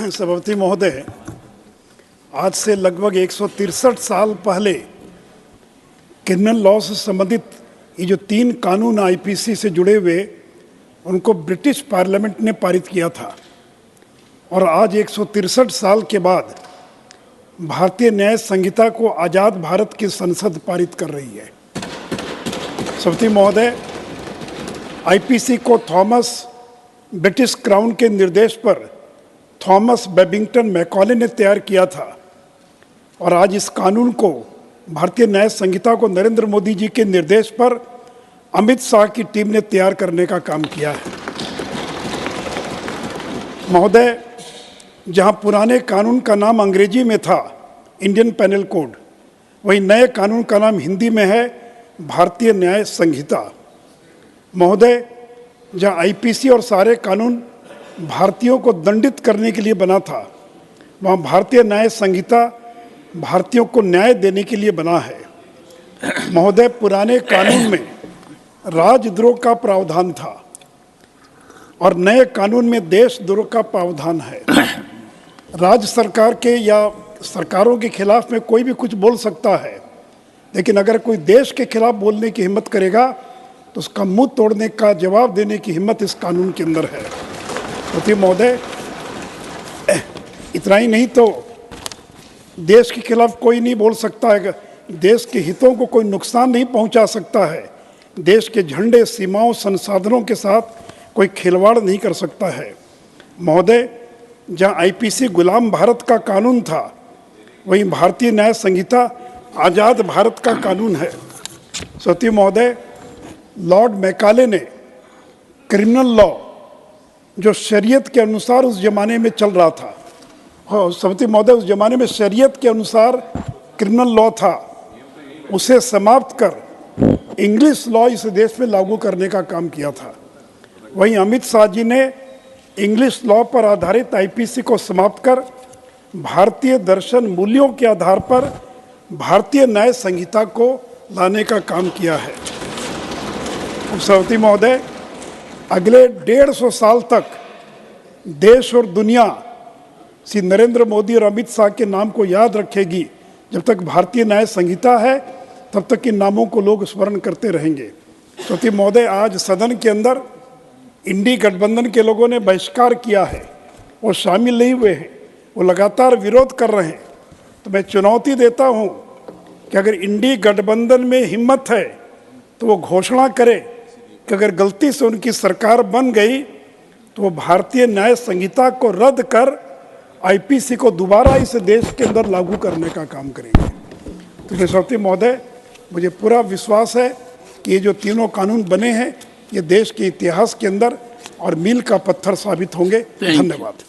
सभापति महोदय, आज से लगभग 163 साल पहले क्रिमिनल लॉ से संबंधित ये जो 3 कानून आईपीसी से जुड़े हुए उनको ब्रिटिश पार्लियामेंट ने पारित किया था और आज 163 साल के बाद भारतीय न्याय संहिता को आज़ाद भारत की संसद पारित कर रही है। सभापति महोदय, आईपीसी को ब्रिटिश क्राउन के निर्देश पर थॉमस बेबिंगटन मैकॉले ने तैयार किया था और आज इस कानून को भारतीय न्याय संहिता को नरेंद्र मोदी जी के निर्देश पर अमित शाह की टीम ने तैयार करने का काम किया है। महोदय, जहां पुराने कानून का नाम अंग्रेजी में था इंडियन पेनल कोड, वहीं नए कानून का नाम हिंदी में है भारतीय न्याय संहिता। महोदय, जहां आईपीसी और सारे कानून भारतीयों को दंडित करने के लिए बना था, वहाँ भारतीय न्याय संहिता भारतीयों को न्याय देने के लिए बना है। महोदय, पुराने कानून में राजद्रोह का प्रावधान था और नए कानून में देशद्रोह का प्रावधान है। राज्य सरकार के या सरकारों के खिलाफ में कोई भी कुछ बोल सकता है, लेकिन अगर कोई देश के खिलाफ बोलने की हिम्मत करेगा तो उसका मुंह तोड़ने का जवाब देने की हिम्मत इस कानून के अंदर है। तो महोदय, इतना ही नहीं तो देश के खिलाफ कोई नहीं बोल सकता है, देश के हितों को कोई नुकसान नहीं पहुंचा सकता है, देश के झंडे, सीमाओं, संसाधनों के साथ कोई खिलवाड़ नहीं कर सकता है। महोदय, जहां आईपीसी गुलाम भारत का कानून था, वहीं भारतीय न्याय संहिता आज़ाद भारत का कानून है। सती महोदय, लॉर्ड मैकाले ने क्रिमिनल लॉ जो शरीयत के अनुसार उस जमाने में चल रहा था, सभापति महोदय, उस जमाने में शरीयत के अनुसार क्रिमिनल लॉ था, उसे समाप्त कर इंग्लिश लॉ इस देश में लागू करने का काम किया था। वहीं अमित शाह जी ने इंग्लिश लॉ पर आधारित आईपीसी को समाप्त कर भारतीय दर्शन मूल्यों के आधार पर भारतीय न्याय संहिता को लाने का काम किया है। सभापति महोदय, अगले 150 साल तक देश और दुनिया श्री नरेंद्र मोदी और अमित शाह के नाम को याद रखेगी। जब तक भारतीय न्याय संहिता है तब तक इन नामों को लोग स्मरण करते रहेंगे। सभापति महोदय, आज सदन के अंदर इंडी गठबंधन के लोगों ने बहिष्कार किया है, वो शामिल नहीं हुए हैं, वो लगातार विरोध कर रहे हैं। तो मैं चुनौती देता हूँ कि अगर इंडी गठबंधन में हिम्मत है तो वो घोषणा करे कि अगर गलती से उनकी सरकार बन गई तो वो भारतीय न्याय संहिता को रद्द कर आईपीसी को दोबारा इस देश के अंदर लागू करने का काम करेंगे। तो सभापति महोदय, मुझे पूरा विश्वास है कि ये जो तीनों कानून बने हैं ये देश के इतिहास के अंदर और मील का पत्थर साबित होंगे। धन्यवाद।